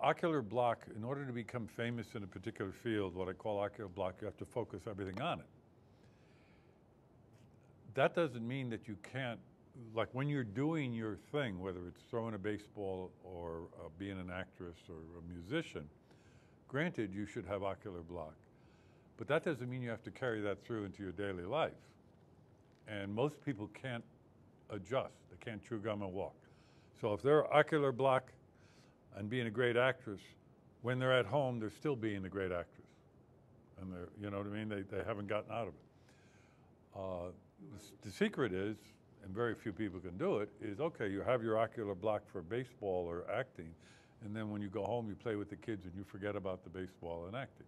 ocular block, in order to become famous in a particular field, what I call ocular block, you have to focus everything on it. That doesn't mean that you can't, like when you're doing your thing, whether it's throwing a baseball or being an actress or a musician, granted you should have ocular block. But that doesn't mean you have to carry that through into your daily life. And most people can't adjust. They can't chew gum and walk. So if they're ocular block and being a great actress, when they're at home, they're still being a great actress. And they're, you know what I mean? They haven't gotten out of it. The secret is, and very few people can do it, is okay, you have your ocular block for baseball or acting, and then when you go home, you play with the kids and you forget about the baseball and acting.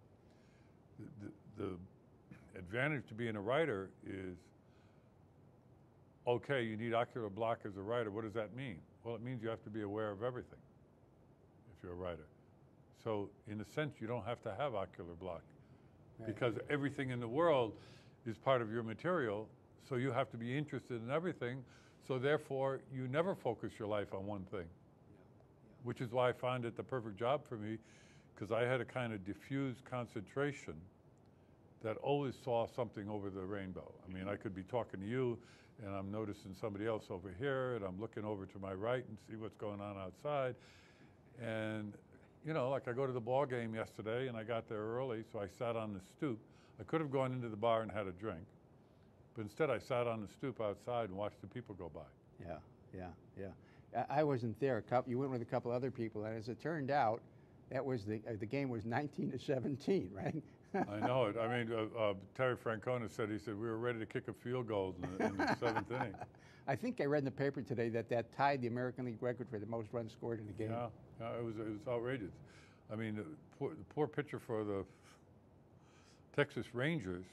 The advantage to being a writer is, okay, you need ocular block as a writer. What does that mean? Well, it means you have to be aware of everything if you're a writer. So in a sense, you don't have to have ocular block because everything in the world is part of your material. So you have to be interested in everything. So therefore, you never focus your life on one thing, which is why I found it the perfect job for me, because I had a kind of diffused concentration that always saw something over the rainbow. I mean, I could be talking to you, and I'm noticing somebody else over here, and I'm looking over to my right and see what's going on outside. And, you know, like I go to the ball game yesterday, and I got there early, so I sat on the stoop. I could have gone into the bar and had a drink, but instead I sat on the stoop outside and watched the people go by. Yeah. I wasn't there. You went with a couple other people, and as it turned out, that was the game was 19-17, right? I know it. I mean, Terry Francona said, he said, we were ready to kick a field goal in the seventh inning. I think I read in the paper today that tied the American League record for the most runs scored in a game. Yeah, it was outrageous. I mean, the poor pitcher for the Texas Rangers,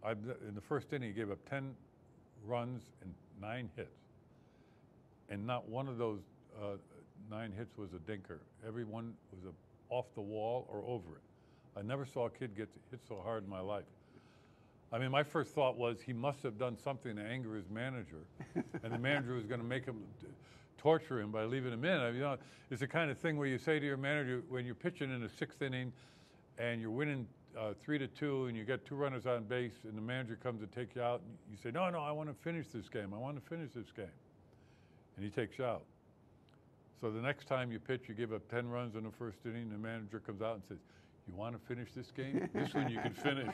in the first inning, he gave up 10 runs and 9 hits. And not one of those 9 hits was a dinker. Every one was off the wall or over it. I never saw a kid get hit so hard in my life. I mean, my first thought was he must have done something to anger his manager, and the manager was going to make him torture him by leaving him in. I mean, you know, it's the kind of thing where you say to your manager, when you're pitching in the 6th inning and you're winning 3-2 and you get 2 runners on base and the manager comes to take you out, and you say, no, I want to finish this game. I want to finish this game. And he takes you out. So the next time you pitch, you give up 10 runs in the first inning, and the manager comes out and says, you want to finish this game? This one you can finish.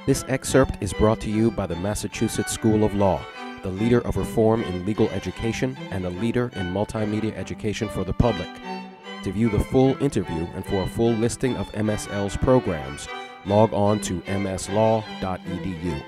This excerpt is brought to you by the Massachusetts School of Law, the leader of reform in legal education and a leader in multimedia education for the public. To view the full interview and for a full listing of MSL's programs, log on to mslaw.edu.